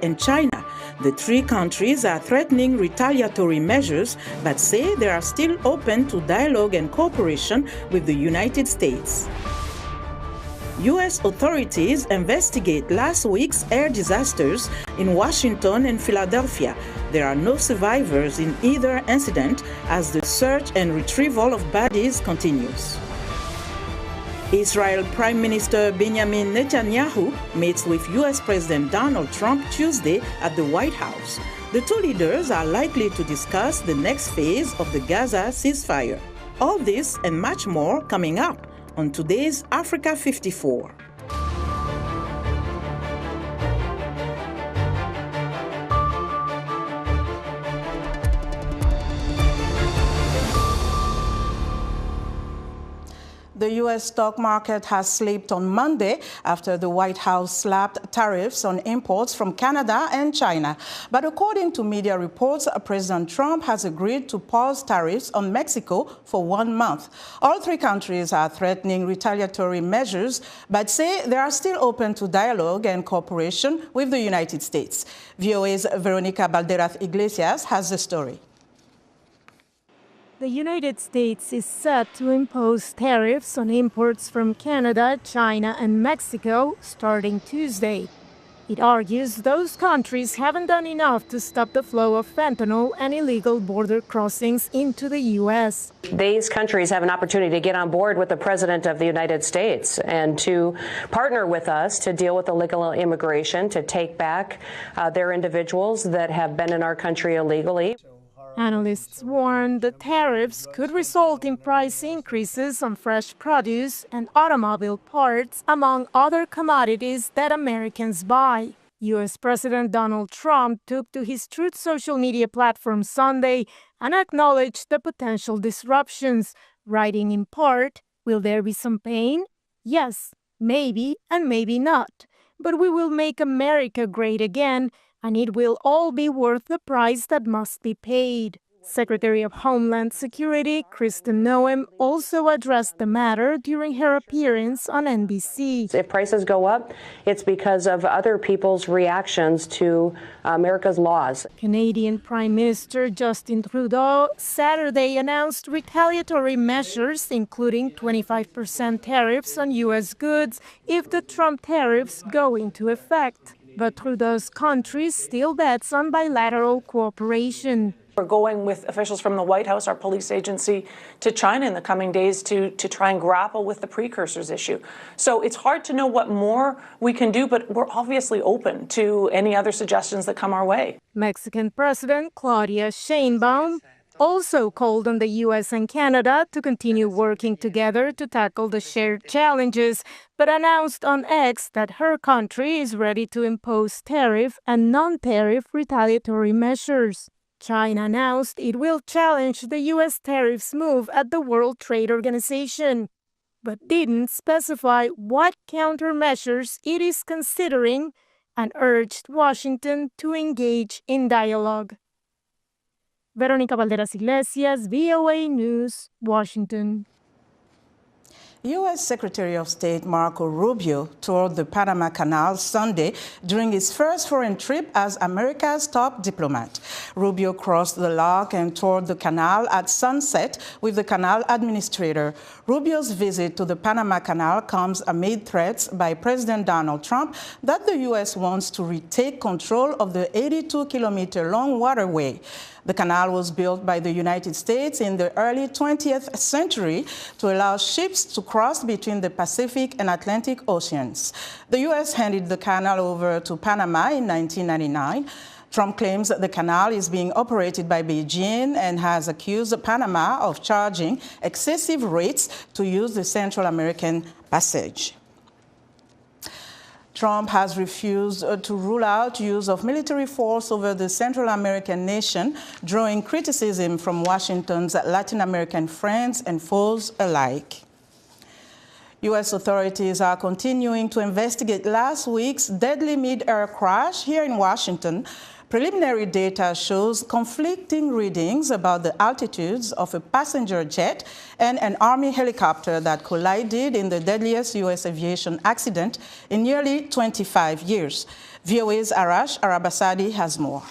and China. The three countries are threatening retaliatory measures, but say they are still open to dialogue and cooperation with the United States. U.S. authorities investigate last week's air disasters in Washington and Philadelphia. There are no survivors in either incident as the search and retrieval of bodies continues. Israel Prime Minister Benjamin Netanyahu meets with U.S. President Donald Trump Tuesday at the White House. The two leaders are likely to discuss the next phase of the Gaza ceasefire. All this and much more coming up on today's Africa 54. The U.S. stock market has slipped on Monday after the White House slapped tariffs on imports from Canada and China. But according to media reports, President Trump has agreed to pause tariffs on Mexico for 1 month. All three countries are threatening retaliatory measures, but say they are still open to dialogue and cooperation with the United States. VOA's Veronica Balderas Iglesias has the story. The United States is set to impose tariffs on imports from Canada, China, and Mexico starting Tuesday. It argues those countries haven't done enough to stop the flow of fentanyl and illegal border crossings into the U.S. These countries have an opportunity to get on board with the President of the United States and to partner with us to deal with illegal immigration, to take back their individuals that have been in our country illegally. Analysts warn the tariffs could result in price increases on fresh produce and automobile parts, among other commodities that Americans buy. U.S. President Donald Trump took to his Truth social media platform Sunday and acknowledged the potential disruptions, writing in part, "Will there be some pain? Yes, maybe and maybe not. But we will make America great again, and it will all be worth the price that must be paid." Secretary of Homeland Security Kristen Noem also addressed the matter during her appearance on NBC. If prices go up, it's because of other people's reactions to America's laws. Canadian Prime Minister Justin Trudeau Saturday announced retaliatory measures, including 25% tariffs on U.S. goods if the Trump tariffs go into effect. But Trudeau's country still bets on bilateral cooperation. We're going with officials from the White House, our police agency, to China in the coming days to try and grapple with the precursors issue. So it's hard to know what more we can do, but we're obviously open to any other suggestions that come our way. Mexican President Claudia Sheinbaum also called on the U.S. and Canada to continue working together to tackle the shared challenges, but announced on X that her country is ready to impose tariff and non-tariff retaliatory measures. China announced it will challenge the U.S. tariffs move at the World Trade Organization, but didn't specify what countermeasures it is considering and urged Washington to engage in dialogue. Veronica Balderas Iglesias, VOA News, Washington. U.S. Secretary of State Marco Rubio toured the Panama Canal Sunday during his first foreign trip as America's top diplomat. Rubio crossed the lock and toured the canal at sunset with the canal administrator. Rubio's visit to the Panama Canal comes amid threats by President Donald Trump that the U.S. wants to retake control of the 82-kilometer-long waterway. The canal was built by the United States in the early 20th century to allow ships to cross between the Pacific and Atlantic Oceans. The U.S. handed the canal over to Panama in 1999. Trump claims that the canal is being operated by Beijing and has accused Panama of charging excessive rates to use the Central American Passage. Trump has refused to rule out use of military force over the Central American nation, drawing criticism from Washington's Latin American friends and foes alike. U.S. authorities are continuing to investigate last week's deadly mid-air crash here in Washington. Preliminary data shows conflicting readings about the altitudes of a passenger jet and an Army helicopter that collided in the deadliest U.S. aviation accident in nearly 25 years. VOA's Arash Arabasadi has more.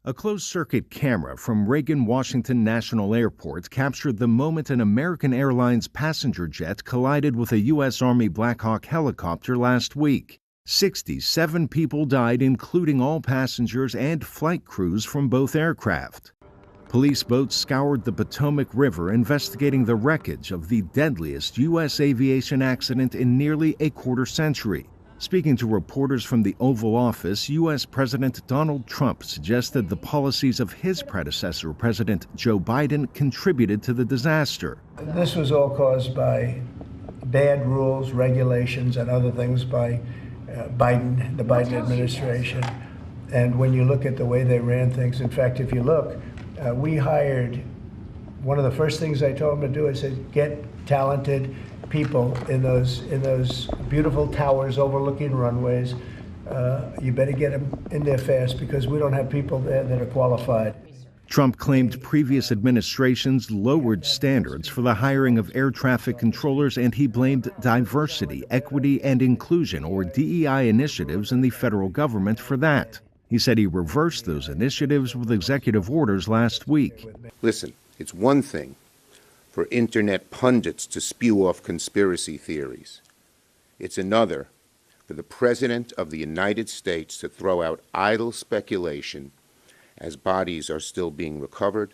A closed-circuit camera from Reagan Washington National Airport captured the moment an American Airlines passenger jet collided with a U.S. Army Black Hawk helicopter last week. 67 people died, including all passengers and flight crews from both aircraft. Police boats scoured the Potomac River investigating the wreckage of the deadliest U.S. aviation accident in nearly a quarter century. Speaking to reporters from the Oval Office, U.S. President Donald Trump suggested the policies of his predecessor, President Joe Biden, contributed to the disaster. This was all caused by bad rules, regulations, and other things by the Biden administration. And when you look at the way they ran things, in fact, if you look, we hired, one of the first things I told them to do, I said, get talented people in those beautiful towers overlooking runways. You better get them in there fast because we don't have people there that are qualified. Trump claimed previous administrations lowered standards for the hiring of air traffic controllers, and he blamed diversity, equity, and inclusion, or DEI, initiatives in the federal government for that. He said he reversed those initiatives with executive orders last week. Listen, it's one thing for internet pundits to spew off conspiracy theories. It's another for the President of the United States to throw out idle speculation as bodies are still being recovered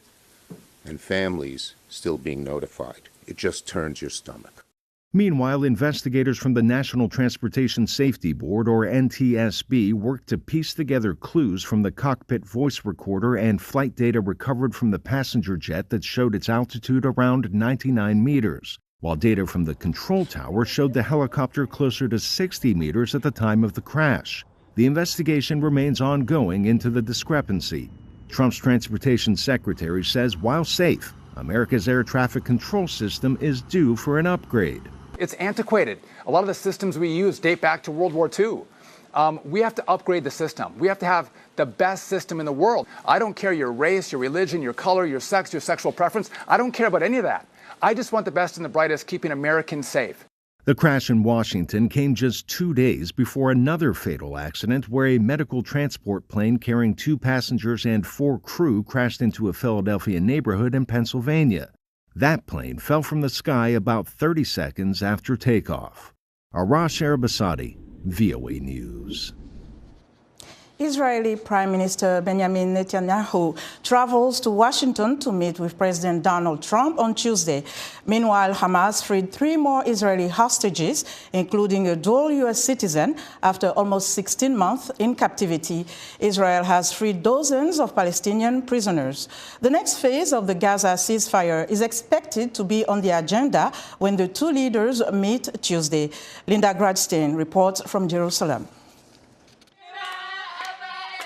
and families still being notified. It just turns your stomach. Meanwhile, investigators from the National Transportation Safety Board, or NTSB, worked to piece together clues from the cockpit voice recorder and flight data recovered from the passenger jet that showed its altitude around 99 meters, while data from the control tower showed the helicopter closer to 60 meters at the time of the crash. The investigation remains ongoing into the discrepancy. Trump's transportation secretary says while safe, America's air traffic control system is due for an upgrade. It's antiquated. A lot of the systems we use date back to World War II. We have to upgrade the system. We have to have the best system in the world. I don't care your race, your religion, your color, your sex, your sexual preference. I don't care about any of that. I just want the best and the brightest, keeping Americans safe. The crash in Washington came just 2 days before another fatal accident where a medical transport plane carrying 2 passengers and 4 crew crashed into a Philadelphia neighborhood in Pennsylvania. That plane fell from the sky about 30 seconds after takeoff. Arash Arabasadi, VOA News. Israeli Prime Minister Benjamin Netanyahu travels to Washington to meet with President Donald Trump on Tuesday. Meanwhile, Hamas freed 3 more Israeli hostages, including a dual U.S. citizen, after almost 16 months in captivity. Israel has freed dozens of Palestinian prisoners. The next phase of the Gaza ceasefire is expected to be on the agenda when the 2 leaders meet Tuesday. Linda Gradstein reports from Jerusalem.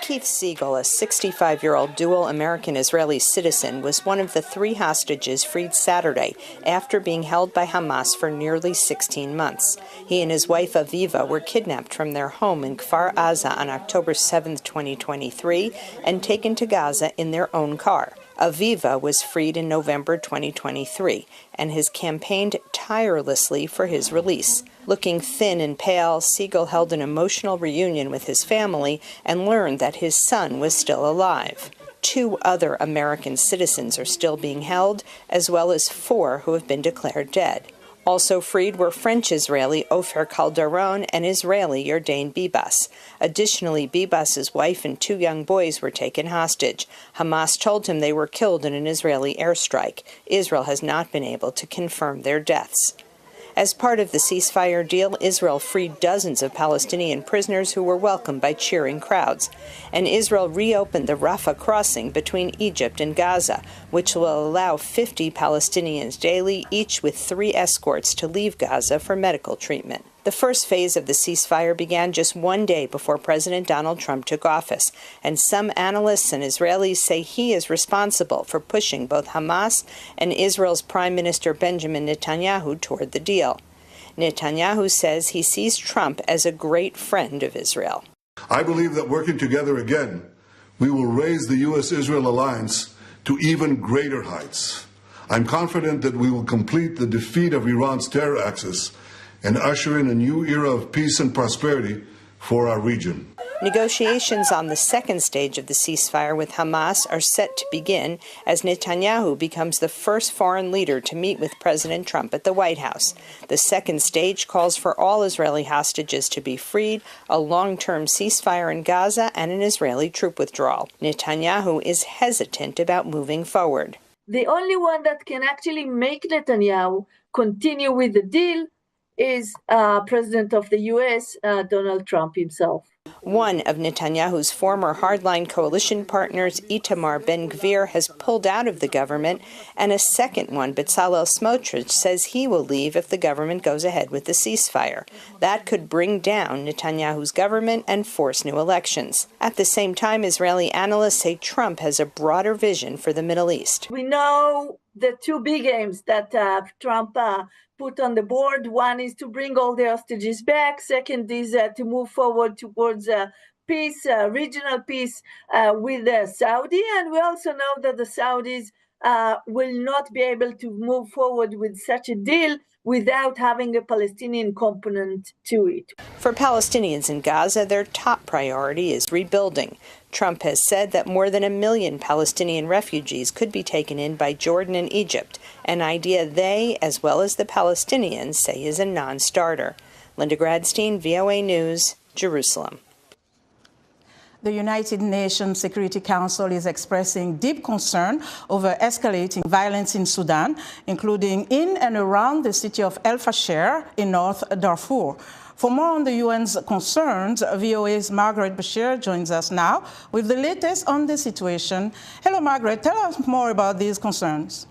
Keith Siegel, a 65-year-old dual American-Israeli citizen, was one of the 3 hostages freed Saturday after being held by Hamas for nearly 16 months. He and his wife Aviva were kidnapped from their home in Kfar Aza on October 7, 2023, and taken to Gaza in their own car. Aviva was freed in November 2023 and has campaigned tirelessly for his release. Looking thin and pale, Siegel held an emotional reunion with his family and learned that his son was still alive. 2 other American citizens are still being held, as well as 4 who have been declared dead. Also freed were French-Israeli Ofer Calderon and Israeli Yardain Bibas. Additionally, Bibas's wife and 2 young boys were taken hostage. Hamas told him they were killed in an Israeli airstrike. Israel has not been able to confirm their deaths. As part of the ceasefire deal, Israel freed dozens of Palestinian prisoners who were welcomed by cheering crowds. And Israel reopened the Rafah crossing between Egypt and Gaza, which will allow 50 Palestinians daily, each with 3 escorts, to leave Gaza for medical treatment. The first phase of the ceasefire began just one day before President Donald Trump took office, and some analysts and Israelis say he is responsible for pushing both Hamas and Israel's Prime Minister Benjamin Netanyahu toward the deal. Netanyahu says he sees Trump as a great friend of Israel. I believe that working together again, we will raise the U.S.-Israel alliance to even greater heights. I'm confident that we will complete the defeat of Iran's terror axis and usher in a new era of peace and prosperity for our region. Negotiations on the second stage of the ceasefire with Hamas are set to begin as Netanyahu becomes the first foreign leader to meet with President Trump at the White House. The second stage calls for all Israeli hostages to be freed, a long-term ceasefire in Gaza, and an Israeli troop withdrawal. Netanyahu is hesitant about moving forward. The only one that can actually make Netanyahu continue with the deal is President of the U.S., Donald Trump himself. One of Netanyahu's former hardline coalition partners, Itamar Ben-Gvir, has pulled out of the government, and a second one, Bezalel Smotrich, says he will leave if the government goes ahead with the ceasefire. That could bring down Netanyahu's government and force new elections. At the same time, Israeli analysts say Trump has a broader vision for the Middle East. We know the two big aims that Trump put on the board. One is to bring all the hostages back. Second is to move forward towards peace, regional peace with Saudi. And we also know that the Saudis will not be able to move forward with such a deal without having a Palestinian component to it. For Palestinians in Gaza, their top priority is rebuilding. Trump has said that more than 1 million Palestinian refugees could be taken in by Jordan and Egypt, an idea they, as well as the Palestinians, say is a non-starter. Linda Gradstein, VOA News, Jerusalem. The United Nations Security Council is expressing deep concern over escalating violence in Sudan, including in and around the city of El Fasher in North Darfur. For more on the UN's concerns, VOA's Margaret Bashir joins us now with the latest on the situation. Hello, Margaret. Tell us more about these concerns.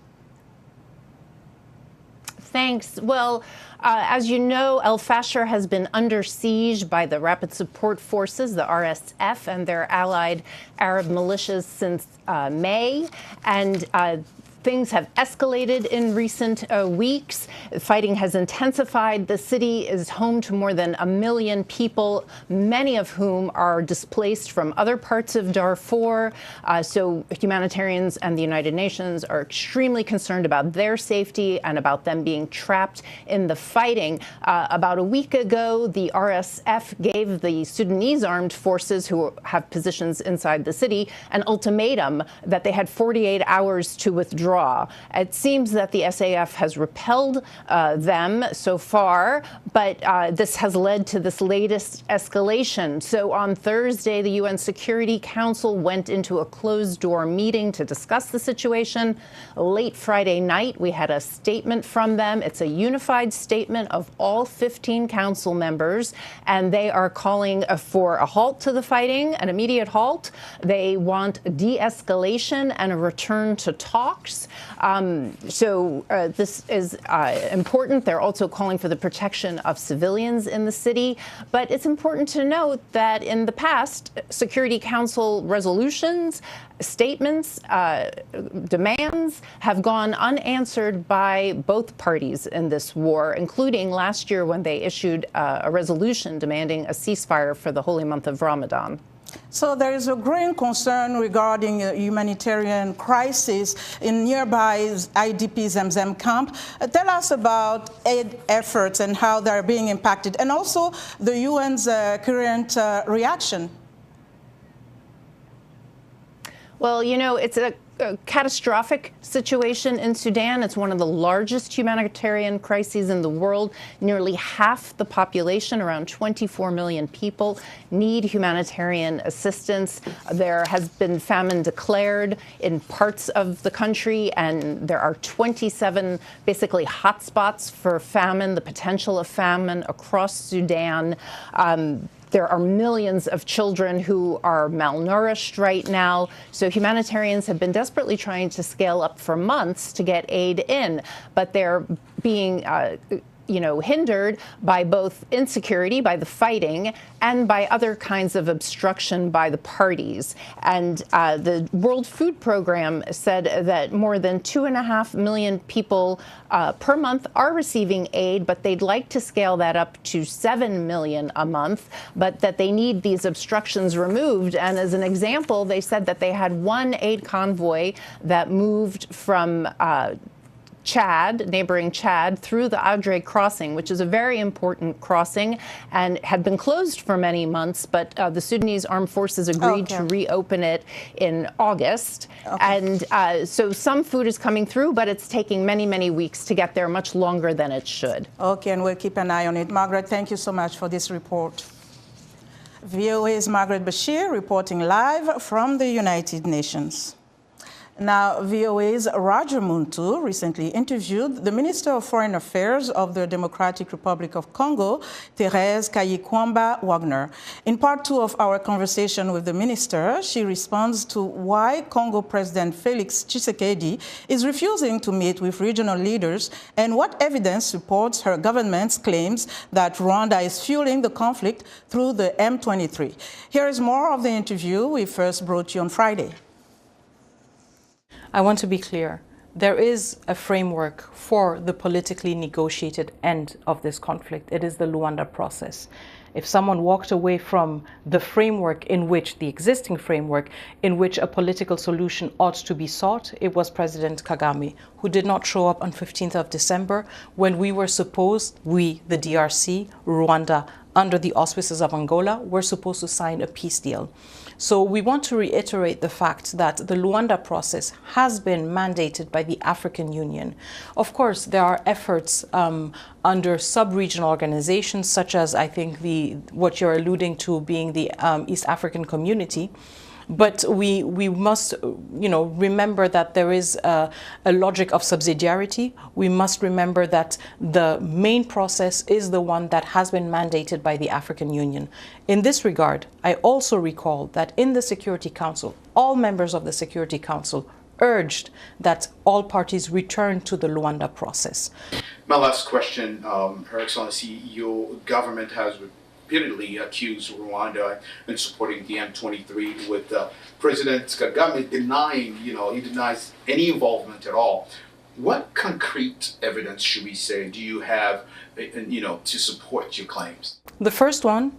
Thanks. Well, as you know, El Fasher has been under siege by the Rapid Support Forces, the RSF, and their allied Arab militias since May. And things have escalated in recent weeks. Fighting has intensified. The city is home to more than 1 million people, many of whom are displaced from other parts of Darfur. So humanitarians and the United Nations are extremely concerned about their safety and about them being trapped in the fighting. About a week ago, the RSF gave the Sudanese armed forces, who have positions inside the city, an ultimatum that they had 48 hours to withdraw. It seems that the SAF has repelled them so far, but this has led to this latest escalation. So on Thursday, the UN Security Council went into a closed-door meeting to discuss the situation. Late Friday night, we had a statement from them. It's a unified statement of all 15 council members, and they are calling for a halt to the fighting, an immediate halt. They want de-escalation and a return to talks. This is important. They're also calling for the protection of civilians in the city. But it's important to note that in the past, Security Council resolutions, statements, demands have gone unanswered by both parties in this war, including last year when they issued a resolution demanding a ceasefire for the holy month of Ramadan. So there is a growing concern regarding a humanitarian crisis in nearby IDP Zemzem camp. Tell us about aid efforts and how they're being impacted, and also the UN's current reaction. Well, you know, it's a catastrophic situation in Sudan. It's one of the largest humanitarian crises in the world. Nearly half the population, around 24 million people, need humanitarian assistance. There has been famine declared in parts of the country, and there are 27 basically hotspots for famine, the potential of famine across Sudan. There are millions of children who are malnourished right now. So humanitarians have been desperately trying to scale up for months to get aid in, but they're being hindered by both insecurity, by the fighting, and by other kinds of obstruction by the parties. And the World Food Program said that more than 2.5 million people per month are receiving aid, but they'd like to scale that up to 7 million a month, but that they need these obstructions removed. And as an example, they said that they had one aid convoy that moved from Chad, neighboring Chad, through the Adre crossing, which is a very important crossing and had been closed for many months, but the Sudanese armed forces agreed to reopen it in August. And so some food is coming through, but it's taking many, many weeks to get there, much longer than it should. Okay, and we'll keep an eye on it. Margaret, thank you so much for this report. VOA's Margaret Bashir reporting live from the United Nations. Now, VOA's Roger Muntu recently interviewed the Minister of Foreign Affairs of the Democratic Republic of Congo, Thérèse Kayikwamba-Wagner. In part 2 of our conversation with the minister, she responds to why Congo President Felix Tshisekedi is refusing to meet with regional leaders and what evidence supports her government's claims that Rwanda is fueling the conflict through the M23. Here is more of the interview we first brought you on Friday. I want to be clear. There is a framework for the politically negotiated end of this conflict. It is the Rwanda process. If someone walked away from the framework in which, the existing framework, in which a political solution ought to be sought, it was President Kagame, who did not show up on 15th of December when we were supposed, we, the DRC, Rwanda, under the auspices of Angola, were supposed to sign a peace deal. So we want to reiterate the fact that the Rwanda process has been mandated by the African Union. Of course, there are efforts under sub-regional organizations, such as I think what you're alluding to being the East African Community. But we must, remember that there is a logic of subsidiarity. We must remember that the main process is the one that has been mandated by the African Union. In this regard, I also recall that in the Security Council, all members of the Security Council urged that all parties return to the Rwanda process. My last question, Her Excellency, your government has repeatedly accused Rwanda in supporting the M23, with President Kagame denying, he denies any involvement at all. What concrete evidence, should we say, do you have, to support your claims? The first one,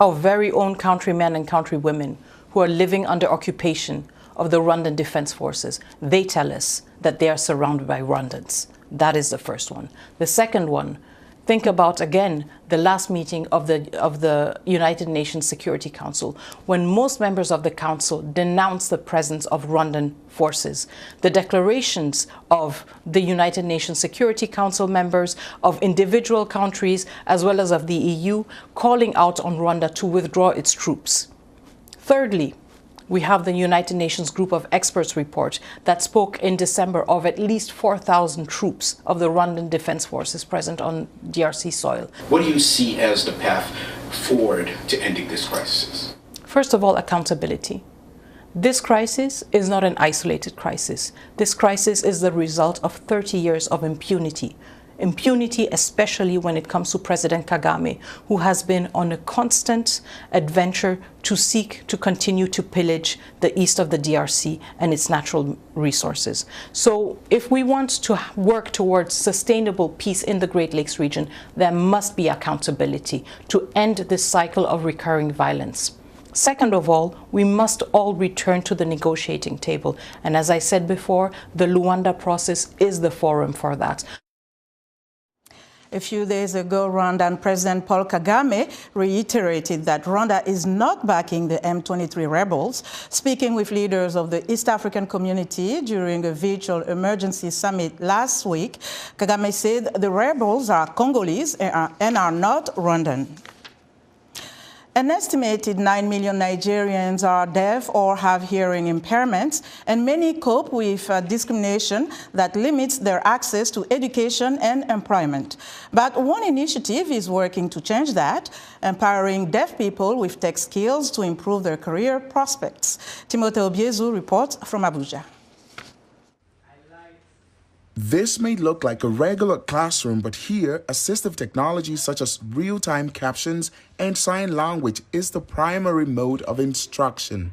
our very own countrymen and countrywomen who are living under occupation of the Rwandan Defense Forces. They tell us that they are surrounded by Rwandans. That is the first one. The second one, think about, again, the last meeting of the United Nations Security Council, when most members of the Council denounced the presence of Rwandan forces. The declarations of the United Nations Security Council members, of individual countries, as well as of the EU, calling out on Rwanda to withdraw its troops. Thirdly, we have the United Nations Group of Experts report that spoke in December of at least 4,000 troops of the Rwandan Defense Forces present on DRC soil. What do you see as the path forward to ending this crisis? First of all, accountability. This crisis is not an isolated crisis. This crisis is the result of 30 years of impunity. Impunity, especially when it comes to President Kagame, who has been on a constant adventure to seek to continue to pillage the east of the DRC and its natural resources. So if we want to work towards sustainable peace in the Great Lakes region, there must be accountability to end this cycle of recurring violence. Second of all, we must all return to the negotiating table. And as I said before, the Rwanda process is the forum for that. A few days ago, Rwandan President Paul Kagame reiterated that Rwanda is not backing the M23 rebels. Speaking with leaders of the East African community during a virtual emergency summit last week, Kagame said the rebels are Congolese and are not Rwandan. An estimated 9 million Nigerians are deaf or have hearing impairments, and many cope with discrimination that limits their access to education and employment. But one initiative is working to change that, empowering deaf people with tech skills to improve their career prospects. Timothée Obiezu reports from Abuja. This may look like a regular classroom, but here, assistive technology such as real-time captions and sign language is the primary mode of instruction.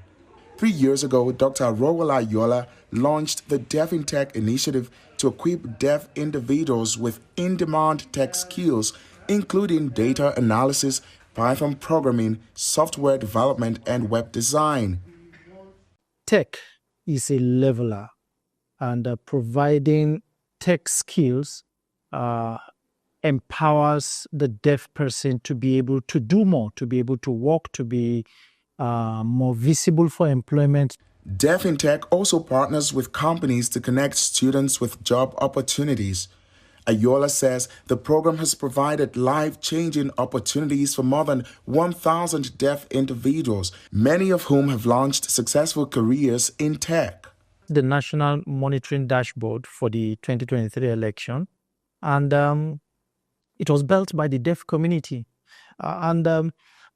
3 years ago, Dr. Rowella Yola launched the Deaf in Tech initiative to equip deaf individuals with in-demand tech skills, including data analysis, Python programming, software development, and web design. Tech is a leveler, and providing tech skills empowers the deaf person to be able to do more, to be able to work, to be more visible for employment. Deaf in Tech also partners with companies to connect students with job opportunities. Ayola says the program has provided life-changing opportunities for more than 1,000 deaf individuals, many of whom have launched successful careers in tech. The national monitoring dashboard for the 2023 election, and it was built by the deaf community.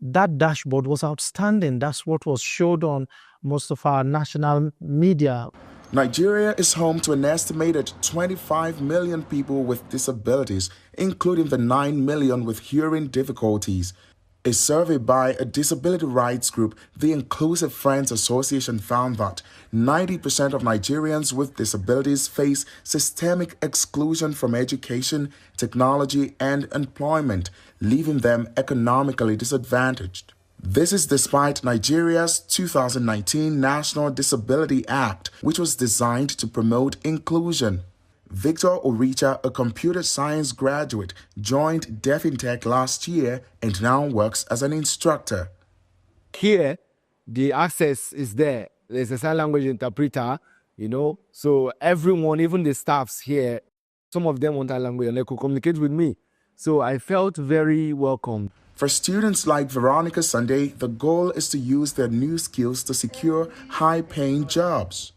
That dashboard was outstanding. That's what was showed on most of our national media. Nigeria is home to an estimated 25 million people with disabilities, including the 9 million with hearing difficulties. A survey by a disability rights group, the Inclusive Friends Association, found that 90% of Nigerians with disabilities face systemic exclusion from education, technology, and employment, leaving them economically disadvantaged. This is despite Nigeria's 2019 National Disability Act, which was designed to promote inclusion. Victor Oricha, a computer science graduate, joined Deaf in Tech last year and now works as an instructor. Here, the access is there. There's a sign language interpreter, so everyone, even the staffs here, some of them want a language and they could communicate with me. So I felt very welcome. For students like Veronica Sunday, the goal is to use their new skills to secure high-paying jobs.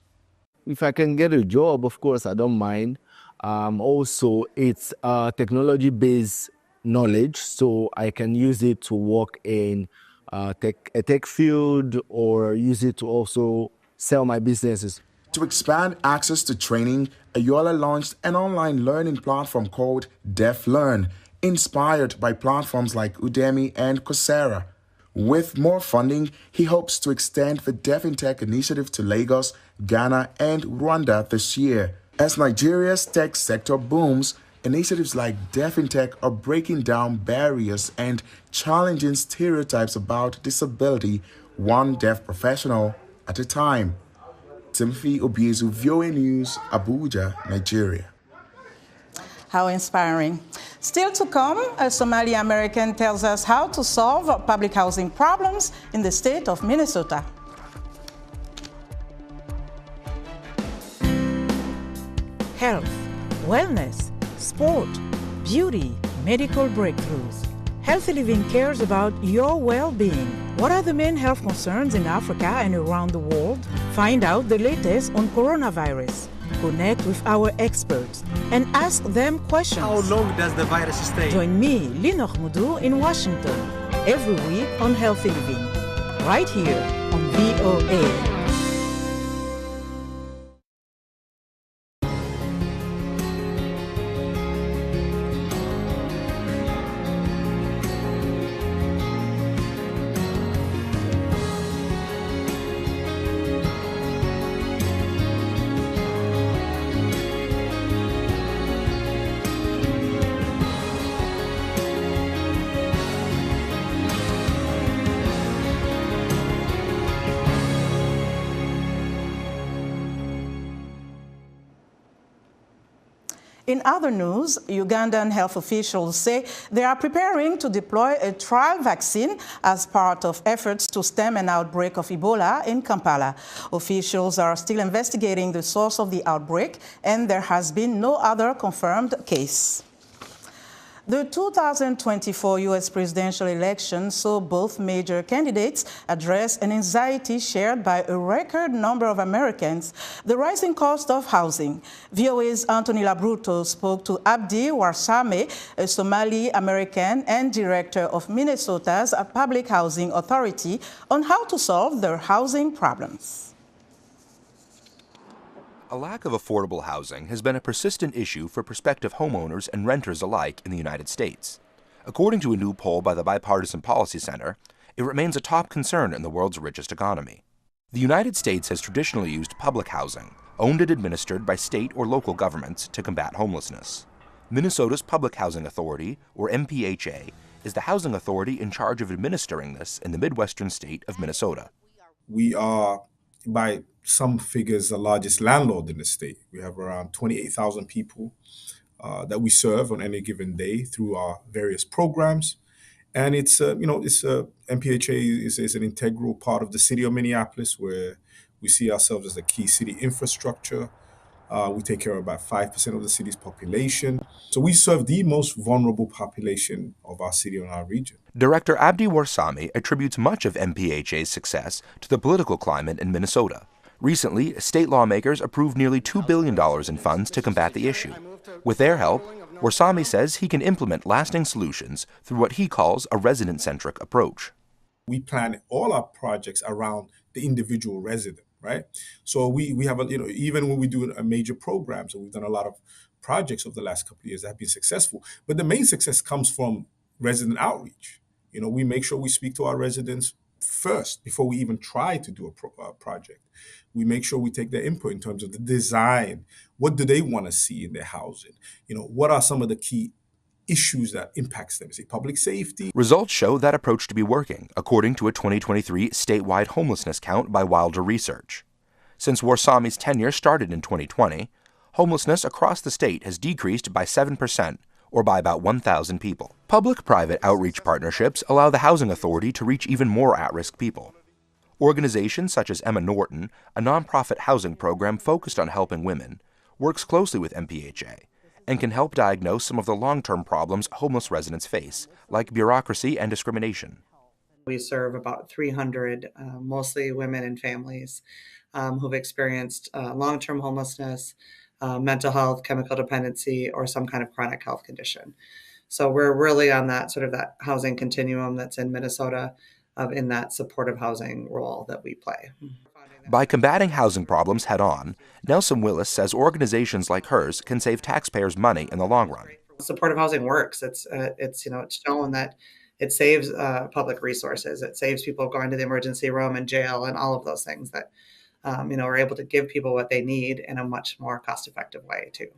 If I can get a job, of course, I don't mind. Also, it's technology-based knowledge, so I can use it to work in a tech field or use it to also sell my businesses. To expand access to training, Ayola launched an online learning platform called Deaf Learn, inspired by platforms like Udemy and Coursera. With more funding, he hopes to extend the Deaf in Tech initiative to Lagos, Ghana, and Rwanda this year. As Nigeria's tech sector booms, initiatives like Deaf in Tech are breaking down barriers and challenging stereotypes about disability, one deaf professional at a time. Timothy Obiezu, VOA News, Abuja, Nigeria. How inspiring. Still to come, a Somali American tells us how to solve public housing problems in the state of Minnesota. Health, wellness, sport, beauty, medical breakthroughs. Healthy Living cares about your well-being. What are the main health concerns in Africa and around the world? Find out the latest on coronavirus. Connect with our experts and ask them questions. How long does the virus stay? Join me, Linor Moudou, in Washington, every week on Healthy Living, right here on VOA. In other news, Ugandan health officials say they are preparing to deploy a trial vaccine as part of efforts to stem an outbreak of Ebola in Kampala. Officials are still investigating the source of the outbreak, and there has been no other confirmed case. The 2024 U.S. presidential election saw both major candidates address an anxiety shared by a record number of Americans, the rising cost of housing. VOA's Anthony Labruto spoke to Abdi Warsame, a Somali American and director of Minnesota's Public Housing Authority, on how to solve their housing problems. A lack of affordable housing has been a persistent issue for prospective homeowners and renters alike in the United States. According to a new poll by the Bipartisan Policy Center, it remains a top concern in the world's richest economy. The United States has traditionally used public housing, owned and administered by state or local governments, to combat homelessness. Minnesota's Public Housing Authority, or MPHA, is the housing authority in charge of administering this in the Midwestern state of Minnesota. We are, by some figures, the largest landlord in the state. We have around 28,000 people that we serve on any given day through our various programs. And MPHA is an integral part of the city of Minneapolis, where we see ourselves as a key city infrastructure. We take care of about 5% of the city's population. So we serve the most vulnerable population of our city and our region. Director Abdi Warsame attributes much of MPHA's success to the political climate in Minnesota. Recently, state lawmakers approved nearly $2 billion in funds to combat the issue. With their help, Warsame says he can implement lasting solutions through what he calls a resident-centric approach. We plan all our projects around the individual resident, right? So we have, even when we do a major program, so we've done a lot of projects over the last couple of years that have been successful, but the main success comes from resident outreach. We make sure we speak to our residents first before we even try to do a project. We make sure we take their input in terms of the design. What do they want to see in their housing? What are some of the key issues that impacts them? Say public safety. Results show that approach to be working, according to a 2023 statewide homelessness count by Wilder Research. Since Warsame's tenure started in 2020, homelessness across the state has decreased by 7%, or by about 1,000 people. Public-private outreach partnerships allow the Housing Authority to reach even more at-risk people. Organizations such as Emma Norton, a nonprofit housing program focused on helping women, works closely with MPHA and can help diagnose some of the long-term problems homeless residents face, like bureaucracy and discrimination. We serve about 300, mostly women and families, who've experienced long-term homelessness, mental health, chemical dependency, or some kind of chronic health condition. So we're really on that housing continuum that's in Minnesota, in that supportive housing role that we play. By combating housing problems head-on, Nelson Willis says organizations like hers can save taxpayers money in the long run. Supportive housing works. It's shown that it saves public resources. It saves people going to the emergency room and jail and all of those things that are able to give people what they need in a much more cost-effective way too.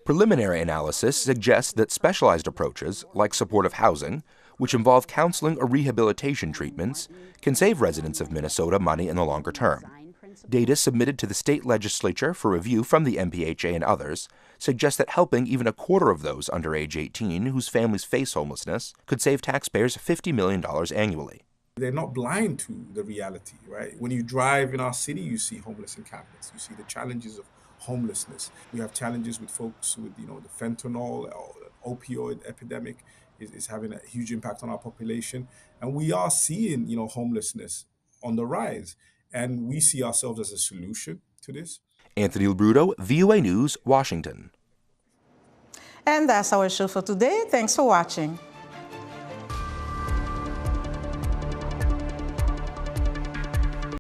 Preliminary analysis suggests that specialized approaches, like supportive housing, which involve counseling or rehabilitation treatments, can save residents of Minnesota money in the longer term. Data submitted to the state legislature for review from the MPHA and others suggests that helping even a quarter of those under age 18 whose families face homelessness could save taxpayers $50 million annually. They're not blind to the reality, right? When you drive in our city, you see homeless encampments. You see the challenges of homelessness. We have challenges with folks with, the fentanyl or the opioid epidemic is having a huge impact on our population. And we are seeing, homelessness on the rise. And we see ourselves as a solution to this. Anthony Labruto, VOA News, Washington. And that's our show for today. Thanks for watching.